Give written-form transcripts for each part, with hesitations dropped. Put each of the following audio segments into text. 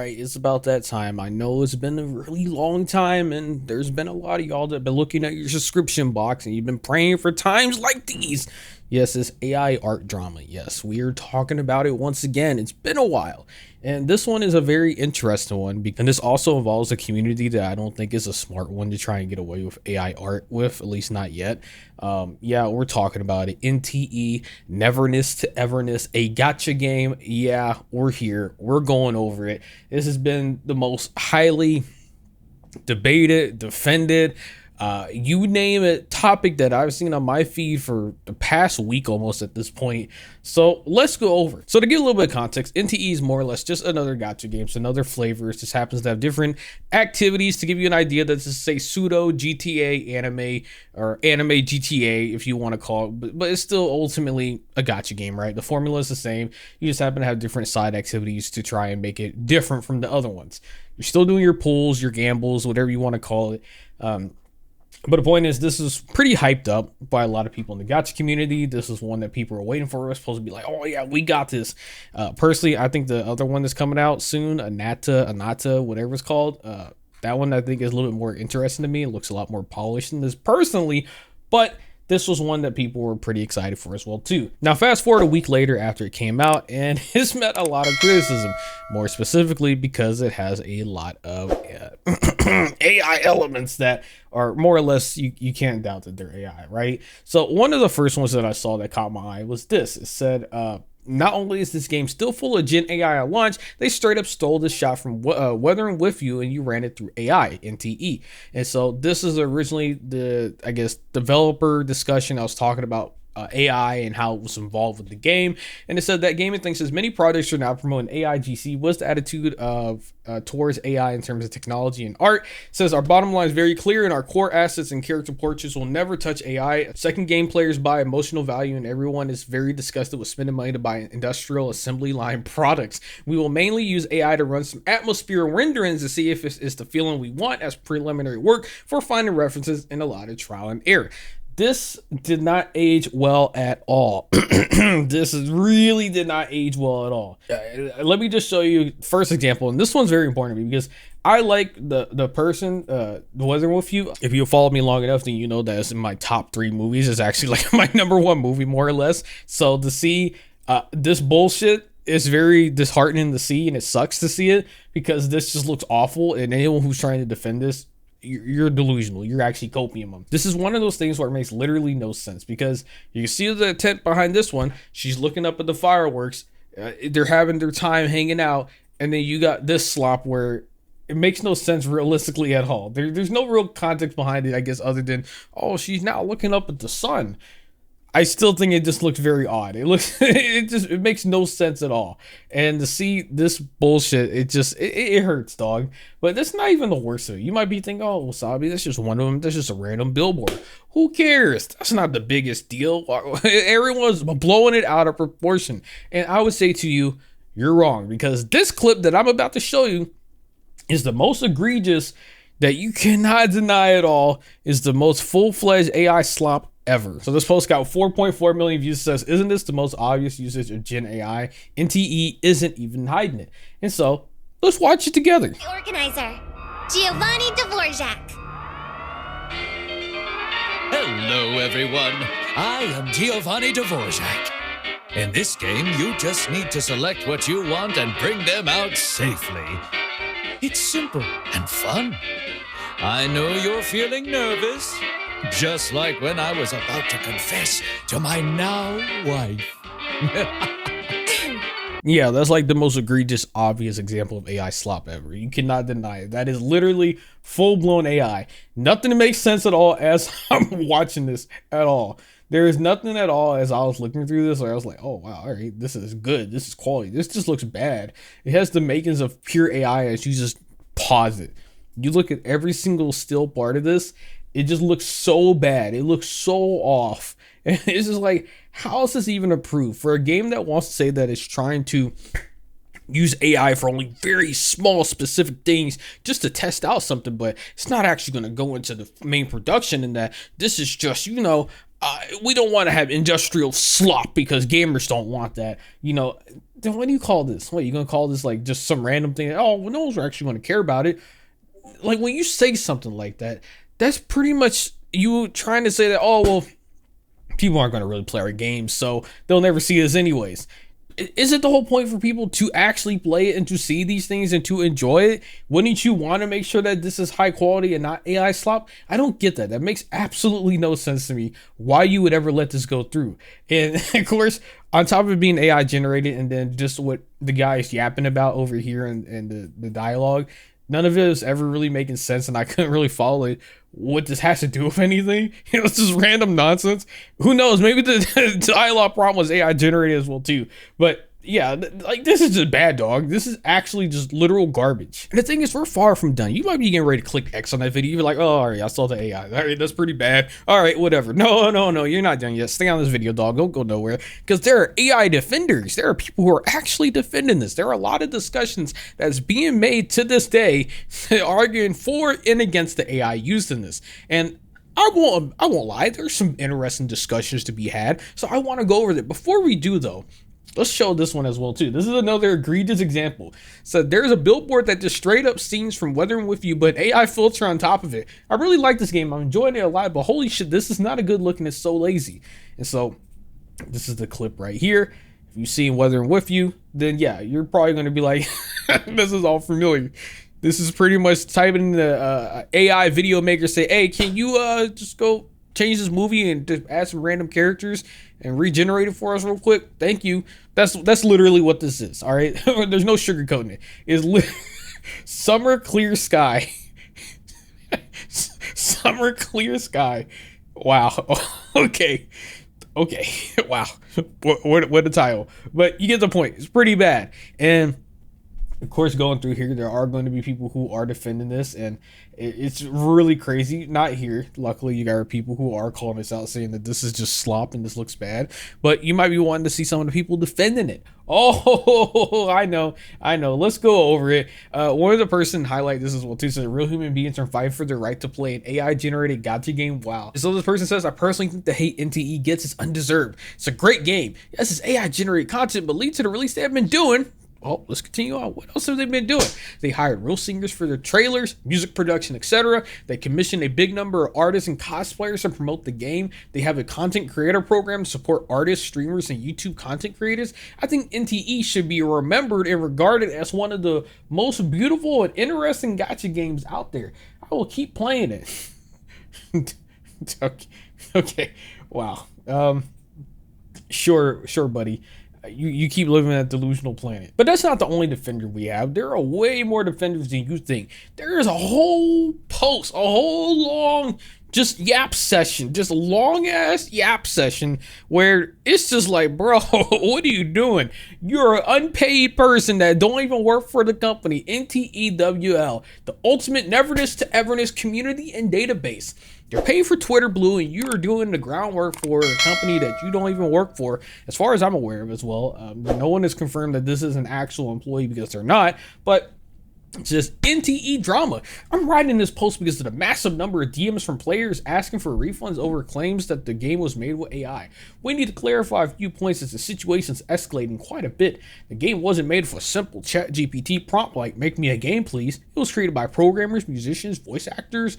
right, it's about that time. I know it's been a really long time, and there's been a lot of y'all that have been looking at your subscription box and you've been praying for times like these. Yes, it's AI art drama. Yes, we are talking about it once again. It's been a while. And this one is a very interesting one because this also involves a community that I don't think is a smart one to try and get away with AI art with, at least not yet. Yeah, we're talking about it. NTE, Neverness to Everness, a gotcha game. Yeah, we're here. We're going over it. This has been the most highly debated, defended, you name it, topic that I've seen on my feed for the past week almost at this point. So let's go over it. So to give a little bit of context, NTE is more or less just another gacha game. So another flavor. It just happens to have different activities to give you an idea. That's to say pseudo GTA anime or anime GTA, if you want to call it, but it's still ultimately a gacha game, right? The formula is the same. You just happen to have different side activities to try and make it different from the other ones. You're still doing your pulls, your gambles, whatever you want to call it. But the point is, this is pretty hyped up by a lot of people in the gacha community. This is one that people are waiting for. We're supposed to be like, oh yeah, we got this. Personally, I think the other one that's coming out soon, Anata, whatever it's called, that one I think is a little bit more interesting to me. It looks a lot more polished than this personally, but this was one that people were pretty excited for as well too. Now fast forward a week later after it came out, and it's met a lot of criticism, more specifically because it has a lot of AI elements that are more or less, you can't doubt that they're AI, right? So one of the first ones that I saw that caught my eye was this. It said, not only is this game still full of Gen AI at launch, they straight up stole this shot from Weathering With You and you ran it through AI, NTE. And so this is originally the, I guess, developer discussion I was talking about. AI and how it was involved with the game, and it said that gaming thinks as many projects are now promoting AI GC was the attitude of towards AI in terms of technology and art. It says our bottom line is very clear, and our core assets and character portraits will never touch AI. Second, game players buy emotional value, and everyone is very disgusted with spending money to buy industrial assembly line products. We will mainly use AI to run some atmosphere renderings to see if it's the feeling we want as preliminary work for finding references and a lot of trial and error. This did not age well at all. This really did not age well at all. Let me just show you first example, and this one's very important to me because I like the person Weathering With You. If you follow me long enough, then you know that it's in my top 3 movies. It's actually like my #1 movie, more or less. So to see this bullshit is very disheartening to see, and it sucks to see it because this just looks awful. And anyone who's trying to defend this, you're delusional. You're actually copium them. This is one of those things where it makes literally no sense because you see the intent behind this one. She's looking up at the fireworks. They're having their time hanging out, and then you got this slop where it makes no sense realistically at all. There's no real context behind it, I guess, other than, oh, she's now looking up at the sun. I still think it just looks very odd. It makes no sense at all. And to see this bullshit, it hurts, dog. But that's not even the worst of it. You might be thinking, oh, Wasabi, that's just one of them. That's just a random billboard. Who cares? That's not the biggest deal. Everyone's blowing it out of proportion. And I would say to you, you're wrong, because this clip that I'm about to show you is the most egregious that you cannot deny at all, is the most full-fledged AI slop ever. So this post got 4.4 million views. Says, isn't this the most obvious usage of Gen AI? NTE isn't even hiding it. And so let's watch it together. The organizer, Giovanni Dvorak. Hello everyone, I am Giovanni Dvorak. In this game, you just need to select what you want and bring them out safely. It's simple and fun. I know you're feeling nervous, just like when I was about to confess to my now wife. Yeah, that's like the most egregious, obvious example of AI slop ever. You cannot deny it. That is literally full-blown AI. Nothing makes sense at all as I'm watching this at all. There is nothing at all as I was looking through this where I was like, oh wow, all right, this is good. This is quality. This just looks bad. It has the makings of pure AI as you just pause it. You look at every single still part of this, it just looks so bad. It looks so off. And it's just like, how is this even approved? For a game that wants to say that it's trying to use AI for only very small specific things just to test out something, but it's not actually going to go into the main production, and that this is just, you know, we don't want to have industrial slop because gamers don't want that. You know, then what do you call this? What, you gonna call this like just some random thing? Oh, well, no one's actually gonna care about it. Like when you say something like that, that's pretty much you trying to say that, oh, well, people aren't gonna really play our games, so they'll never see us anyways. Is it the whole point for people to actually play it and to see these things and to enjoy it? Wouldn't you want to make sure that this is high quality and not AI slop? I don't get that. That makes absolutely no sense to me. Why you would ever let this go through? And of course, on top of it being AI generated and then just what the guy is yapping about over here and the dialogue, none of it was ever really making sense, and I couldn't really follow it. What this has to do with anything? It's just random nonsense. Who knows? Maybe the dialogue problem was AI generated as well too. But yeah, like this is just bad, dog. This is actually just literal garbage. And the thing is, we're far from done. You might be getting ready to click X on that video. You're like, oh, all right, I saw the AI. All right, that's pretty bad. All right, whatever. No, you're not done yet. Stay on this video, dog. Don't go nowhere. Because there are AI defenders. There are people who are actually defending this. There are a lot of discussions that's being made to this day arguing for and against the AI used in this. And I won't lie, there's some interesting discussions to be had. So I want to go over that. Before we do though, let's show this one as well too. This is another egregious example. So there's a billboard that just straight up scenes from Weathering With You, but AI filter on top of it. I really like this game. I'm enjoying it a lot, but holy shit, this is not a good look and it's so lazy. And so this is the clip right here. If you see Weathering With You, then yeah, you're probably going to be like, this is all familiar. This is pretty much typing in the AI video maker, say, hey, can you just go change this movie and just add some random characters and regenerate it for us real quick? Thank you. That's literally what this is. All right. There's no sugarcoating it. It's summer clear sky. Summer clear sky. Wow. Okay. Wow. What a title. But you get the point. It's pretty bad. And of course, going through here, there are going to be people who are defending this, and it's really crazy. Not here. Luckily, you got people who are calling this out, saying that this is just slop and this looks bad. But you might be wanting to see some of the people defending it. Oh, I know. Let's go over it. One of the person highlight this as well too. Says real human beings are fighting for their right to play an AI-generated gacha game. Wow. So this person says, I personally think the hate NTE gets is undeserved. It's a great game. Yes, it's AI-generated content, but lead to the release they have been doing. Oh, let's continue on. What else have they been doing? They hired real singers for their trailers, music production, etc. They commissioned a big number of artists and cosplayers to promote the game. They have a content creator program to support artists, streamers, and YouTube content creators. I think NTE should be remembered and regarded as one of the most beautiful and interesting gacha games out there. I will keep playing it. Okay. Wow. Sure, buddy. You keep living in that delusional planet. But that's not the only defender we have. There are way more defenders than you think. There is a whole post, a whole long just yap session, just long ass yap session where it's just like, bro, what are you doing? You're an unpaid person that don't even work for the company. NTEWL, the ultimate neverness to everness community and database. You're paying for Twitter Blue and you're doing the groundwork for a company that you don't even work for, as far as I'm aware of as well. No one has confirmed that this is an actual employee because they're not, but it's just NTE drama. I'm writing this post because of the massive number of DMs from players asking for refunds over claims that the game was made with AI. We need to clarify a few points as the situation's escalating quite a bit. The game wasn't made for a simple chat GPT prompt like make me a game please. It was created by programmers, musicians, voice actors,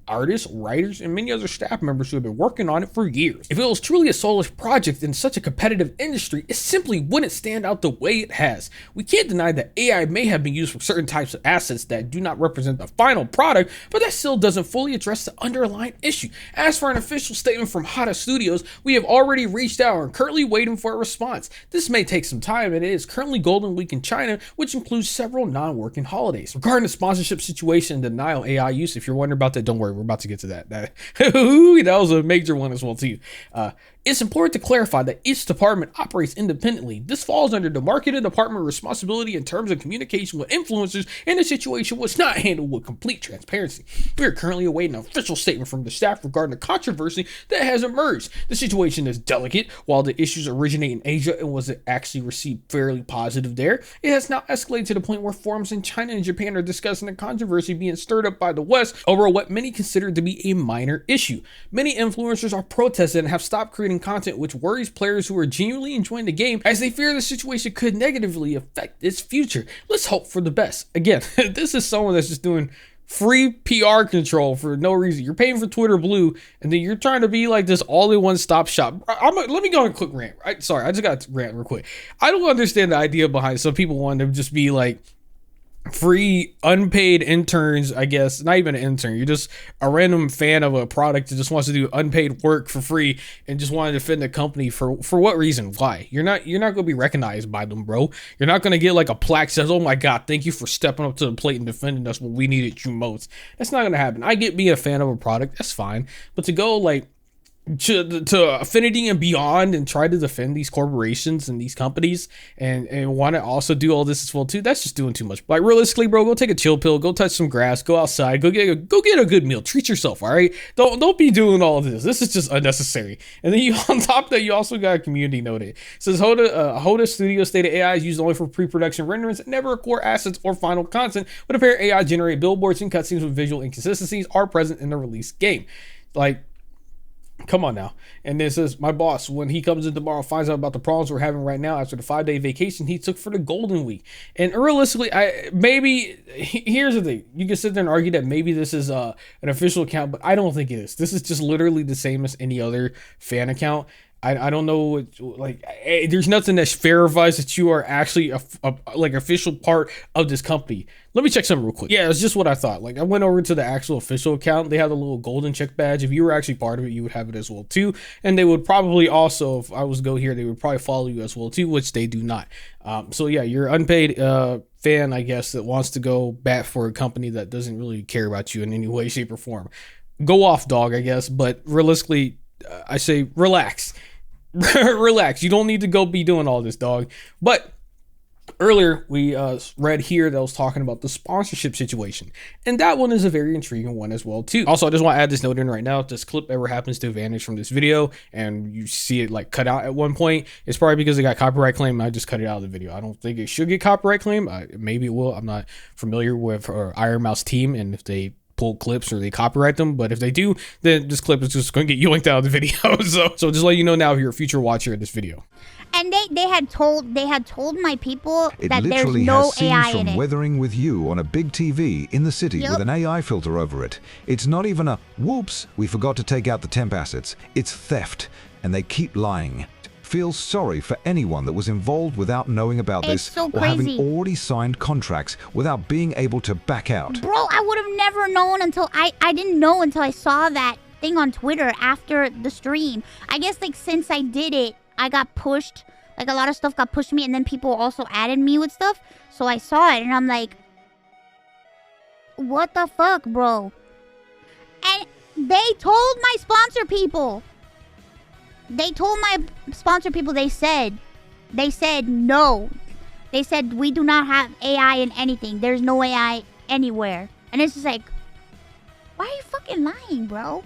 artists, writers, and many other staff members who have been working on it for years. If it was truly a soulless project in such a competitive industry, it simply wouldn't stand out the way it has. We can't deny that AI may have been used for certain types of assets that do not represent the final product, but that still doesn't fully address the underlying issue. As for an official statement from Hada Studios, we have already reached out and are currently waiting for a response. This may take some time, and it is currently Golden Week in China, which includes several non-working holidays. Regarding the sponsorship situation and denial AI use, if you're wondering about that, don't worry, we're about to get to that. That was a major one as well too. It's important to clarify that each department operates independently. This falls under the marketing department responsibility in terms of communication with influencers, and the situation was not handled with complete transparency. We are currently awaiting an official statement from the staff regarding the controversy that has emerged. The situation is delicate. While the issues originate in Asia and was actually received fairly positive there, it has now escalated to the point where forums in China and Japan are discussing the controversy being stirred up by the West over what many consider to be a minor issue. Many influencers are protesting and have stopped creating generating content, which worries players who are genuinely enjoying the game as they fear the situation could negatively affect its future. Let's hope for the best. Again, this is someone that's just doing free PR control for no reason. You're paying for Twitter Blue, and then you're trying to be like this all-in-one stop shop. Let me go on a quick rant. Sorry, I just got to rant real quick. I don't understand the idea behind some people wanting to just be like free unpaid interns, I guess. Not even an intern, you're just a random fan of a product that just wants to do unpaid work for free and just want to defend the company for what reason? Why? You're not going to be recognized by them, bro. You're not going to get like a plaque says, oh my god, thank you for stepping up to the plate and defending us when we needed you most. That's not going to happen. I get being a fan of a product, that's fine, but to go like to affinity and beyond and try to defend these corporations and these companies and want to also do all this as well too, that's just doing too much. Like realistically, bro, go take a chill pill, go touch some grass, go outside, go get a good meal, treat yourself. All right, don't be doing all of this is just unnecessary. And then you on top of that, you also got a community note. It says Hoda Studio stated AI is used only for pre-production renderings, never record assets or final content, but apparent AI generate billboards and cutscenes with visual inconsistencies are present in the release game. Like, come on now. And this is my boss, when he comes in tomorrow, finds out about the problems we're having right now after the 5-day vacation he took for the Golden Week. And realistically, here's the thing. You can sit there and argue that maybe this is an official account, but I don't think it is. This is just literally the same as any other fan account. I don't know, there's nothing that verifies that you are actually a official part of this company. Let me check something real quick. Yeah, it's just what I thought. Like, I went over to the actual official account. They have a little golden check badge. If you were actually part of it, you would have it as well too. And they would probably also, if I was to go here, they would probably follow you as well too, which they do not. So yeah, you're unpaid fan, I guess, that wants to go bat for a company that doesn't really care about you in any way, shape, or form. Go off, dog, I guess. But realistically, I say relax. Relax. You don't need to go be doing all this, dog. But earlier we read here that was talking about the sponsorship situation, and that one is a very intriguing one as well too. Also, I just want to add this note in right now. If this clip ever happens to vanish from this video and you see it like cut out at one point, it's probably because it got copyright claim and I just cut it out of the video. I don't think it should get copyright claim. Maybe it will. I'm not familiar with Ironmouse team, and if they pull clips or they copyright them, but if they do, then this clip is just going to get yoinked out of the video. so just let you know now if you're a future watcher of this video. And they had told my people it that there's literally no has scenes AI from in it. Weathering with You on a big TV in the city with an AI filter over it. It's not even a whoops, we forgot to take out the temp assets. It's theft, and they keep lying. Feel sorry for anyone that was involved without knowing about this so or having crazy. already signed contracts without being able to back out. Bro, I would have never known until I didn't know until I saw that thing on Twitter after the stream. I guess like since I did it, I got pushed. Like a lot of stuff got pushed to me, and then people also added me with stuff. So I saw it and I'm like, what the fuck, bro? And they told my sponsor people. They told my sponsor people, they said no. They said, we do not have AI in anything. There's no AI anywhere. And it's just like, why are you fucking lying, bro?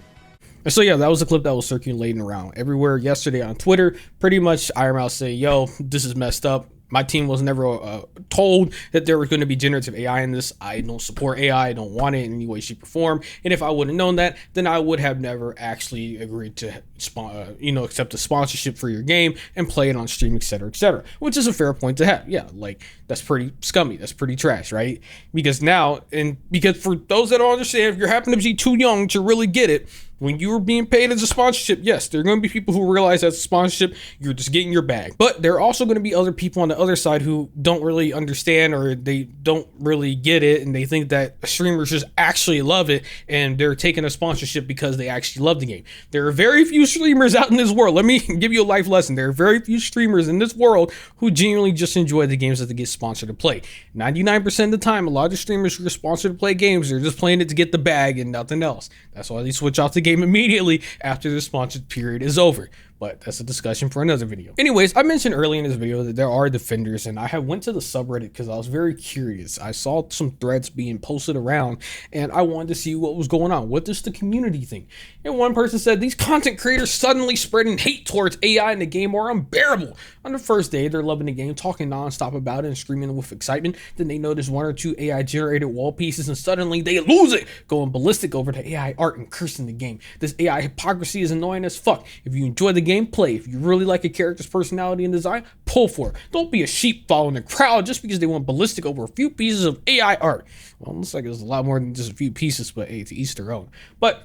So yeah, that was the clip that was circulating around everywhere yesterday on Twitter. Pretty much Ironmouse saying, yo, this is messed up. My team was never told that there was going to be generative AI in this. I don't support AI. I don't want it in any way, shape, or form. And if I would have known that, then I would have never actually agreed to, accept a sponsorship for your game and play it on stream, etc., which is a fair point to have. Yeah, like that's pretty scummy. That's pretty trash, right? Because for those that don't understand, if you happen to be too young to really get it, when you were being paid as a sponsorship, yes, there are going to be people who realize as a sponsorship, you're just getting your bag. But there are also going to be other people on the other side who don't really understand, or they don't really get it, and they think that streamers just actually love it, and they're taking a sponsorship because they actually love the game. There are very few streamers out in this world. Let me give you a life lesson. There are very few streamers in this world who genuinely just enjoy the games that they get sponsored to play. 99% of the time, a lot of streamers who are sponsored to play games, they're just playing it to get the bag and nothing else. That's why they switch off the game immediately after the sponsored period is over. But that's a discussion for another video. Anyways, I mentioned earlier in this video that there are defenders, and I went to the subreddit because I was very curious. I saw some threads being posted around, and I wanted to see what was going on. What does the community think? And one person said, these content creators suddenly spreading hate towards AI in the game are unbearable. On the first day, they're loving the game, talking nonstop about it and screaming with excitement. Then they notice one or two AI generated wall pieces, and suddenly they lose it, going ballistic over the AI art and cursing the game. This AI hypocrisy is annoying as fuck. If you enjoy the game, game, play. If you really like a character's personality and design, pull for it. Don't be a sheep following the crowd just because they went ballistic over a few pieces of AI art. Well, it looks like it's a lot more than just a few pieces, but hey, to each their own. But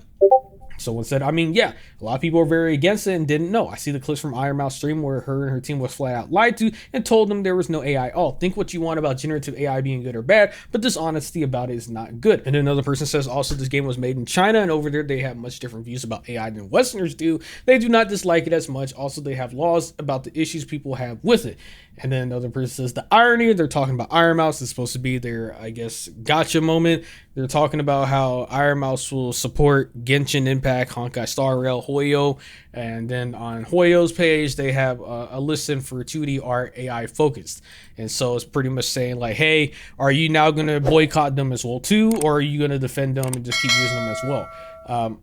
someone said, I mean, yeah, a lot of people are very against it and didn't know. I see the clips from Ironmouse stream where her and her team was flat out lied to and told them there was no AI. Oh, think what you want about generative AI being good or bad, but dishonesty about it is not good. And then another person says, also, this game was made in China, and over there they have much different views about AI than Westerners do. They do not dislike it as much. Also, they have laws about the issues people have with it. And then another person says the irony, they're talking about Ironmouse is supposed to be their, I guess, gotcha moment. They're talking about how Ironmouse will support Genshin Impact, Honkai Star Rail, Hoyo. And then on Hoyo's page, they have a listen for 2D art AI focused. And so it's pretty much saying like, hey, are you now going to boycott them as well too? Or are you going to defend them and just keep using them as well?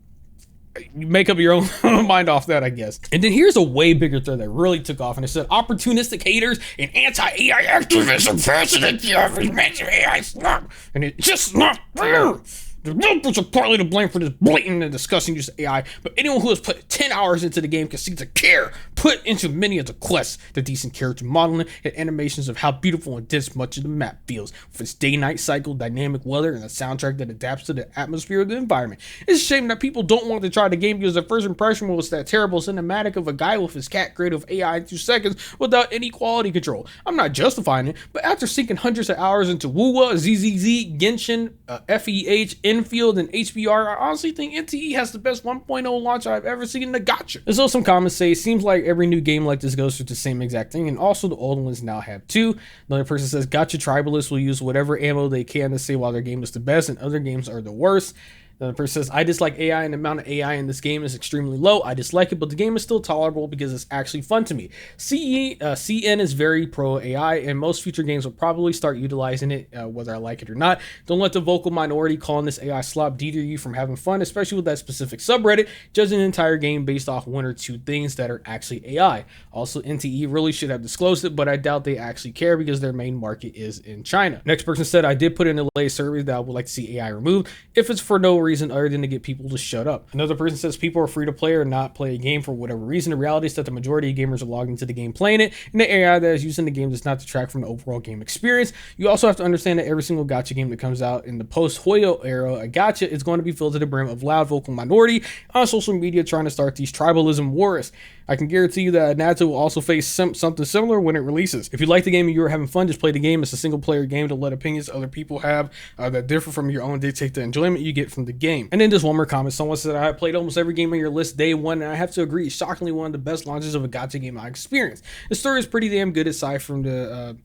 You make up your own mind off that, I guess. And then here's a way bigger thread that really took off, and it said opportunistic haters and anti-AI activists are passionate AI slop, and it's just not fair. The developers are partly to blame for this blatant and disgusting use of AI, but anyone who has put 10 hours into the game can see the care put into many of the quests, the decent character modeling, and animations of how beautiful and dense much of the map feels, with its day-night cycle, dynamic weather, and a soundtrack that adapts to the atmosphere of the environment. It's a shame that people don't want to try the game because their first impression was that terrible cinematic of a guy with his cat creative AI in 2 seconds without any quality control. I'm not justifying it, but after sinking hundreds of hours into WoWa, ZZZ, Genshin, FEH, Infield, and HBR, I honestly think NTE has the best 1.0 launch I've ever seen in the gacha. And so some comments say, it seems like every new game like this goes through the same exact thing, and also the old ones now have too. Another person says, gacha tribalists will use whatever ammo they can to say why their game is the best and other games are the worst. Another person says, I dislike AI and the amount of AI in this game is extremely low. I dislike it, but the game is still tolerable because it's actually fun to me. CN is very pro AI, and most future games will probably start utilizing it, whether I like it or not. Don't let the vocal minority calling this AI slop deter you from having fun, especially with that specific subreddit, judging an entire game based off 1 or 2 things that are actually AI. Also, NTE really should have disclosed it, but I doubt they actually care because their main market is in China. Next person said, I did put in a latest survey that I would like to see AI removed if it's for no reason other than to get people to shut up. Another person says people are free to play or not play a game for whatever reason. The reality is that the majority of gamers are logged into the game playing it, and the AI that is used in the game does not detract from the overall game experience. You also have to understand that every single gacha game that comes out in the post-Hoyo era, a gacha is going to be filled to the brim of loud vocal minority on social media trying to start these tribalism wars. I can guarantee you that Nato will also face something similar when it releases. If you like the game and you're having fun, just play the game. It's a single player game to let opinions other people have that differ from your own dictate the enjoyment you get from the game. And then just one more comment. Someone said, I played almost every game on your list day one, and I have to agree, it's shockingly one of the best launches of a gacha game I experienced. The story is pretty damn good aside from the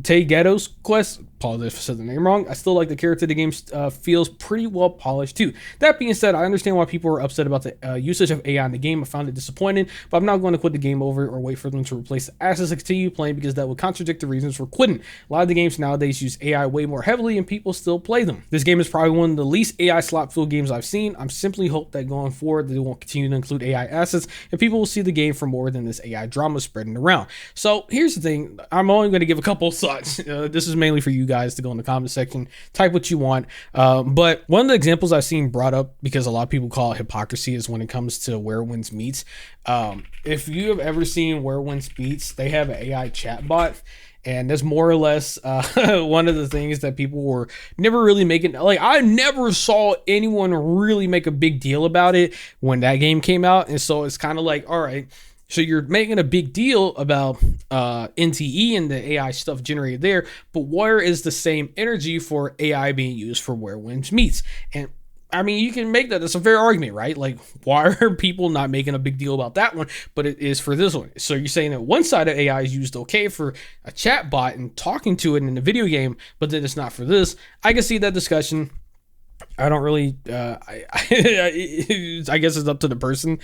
Tay Ghetto's quest. Apologize if I said the name wrong. I still like the character. The game feels pretty well polished too. That being said, I understand why people are upset about the usage of AI in the game. I found it disappointing, but I'm not going to quit the game over or wait for them to replace the access to continue playing because that would contradict the reasons for quitting. A lot of the games nowadays use AI way more heavily and people still play them. This game is probably one of the least AI slot-filled games I've seen. I'm simply hope that going forward they won't continue to include AI assets and people will see the game for more than this AI drama spreading around. So here's the thing. I'm only going to give a couple of thoughts. This is mainly for you guys to go in the comment section, type what you want. But one of the examples I've seen brought up, because a lot of people call it hypocrisy, is when it comes to Where Winds Meets. If you have ever seen Where Winds Meets, they have an AI chatbot. And that's more or less one of the things that people were never really making. Like, I never saw anyone really make a big deal about it when that game came out. And so it's kind of like, all right, so you're making a big deal about NTE and the AI stuff generated there, but where is the same energy for AI being used for Where Winds Meets? And I mean, you can make that. That's a fair argument, right? Like, why are people not making a big deal about that one, but it is for this one? So you're saying that one side of AI is used okay for a chat bot and talking to it in the video game, but then it's not for this. I can see that discussion. I don't really, I guess it's up to the person.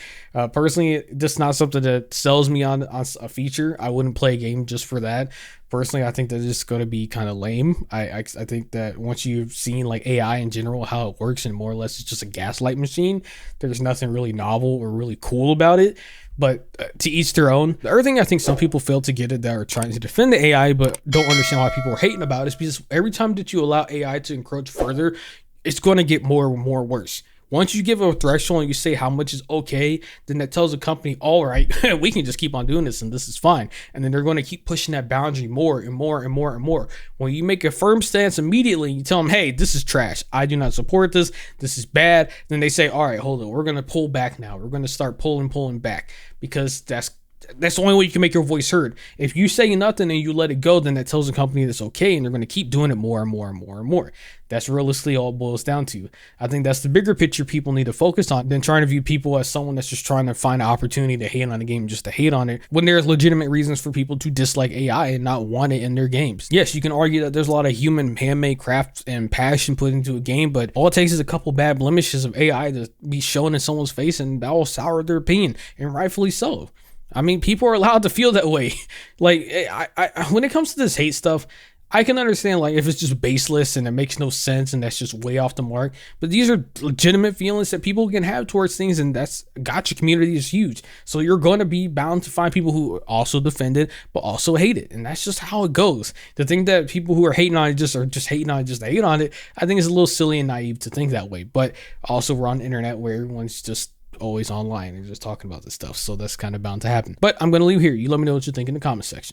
Personally, this is not something that sells me on a feature. I wouldn't play a game just for that. Personally, I think that it's going to be kind of lame. I think that once you've seen like AI in general, how it works, and more or less it's just a gaslight machine, there's nothing really novel or really cool about it. But to each their own. The other thing I think some people fail to get it that are trying to defend the AI but don't understand why people are hating about it is because every time that you allow AI to encroach further, it's going to get more and more worse. Once you give a threshold and you say how much is okay, then that tells the company, all right, we can just keep on doing this and this is fine. And then they're going to keep pushing that boundary more and more and more and more. When you make a firm stance immediately, you tell them, hey, this is trash. I do not support this. This is bad. Then they say, all right, hold on. We're going to pull back now. We're going to start pulling back, because that's the only way you can make your voice heard. If you say nothing and you let it go, then that tells the company that's okay, and they're going to keep doing it more and more and more and more. That's realistically all it boils down to. I think that's the bigger picture people need to focus on than trying to view people as someone that's just trying to find an opportunity to hate on the game just to hate on it, when there's legitimate reasons for people to dislike AI and not want it in their games. Yes, you can argue that there's a lot of human handmade craft and passion put into a game, but all it takes is a couple bad blemishes of AI to be shown in someone's face, and that will sour their opinion, and rightfully so. I mean, people are allowed to feel that way. Like, I when it comes to this hate stuff, I can understand, like, if it's just baseless and it makes no sense and that's just way off the mark. But these are legitimate feelings that people can have towards things, and that's gotcha community is huge. So you're going to be bound to find people who also defend it, but also hate it. And that's just how it goes. To think that people who are hating on it just are just hating on it just to hate on it, I think is a little silly and naive to think that way. But also, we're on the internet where everyone's just always online and just talking about this stuff, so that's kind of bound to happen. But I'm going to leave here. You let me know what you think in the comment section.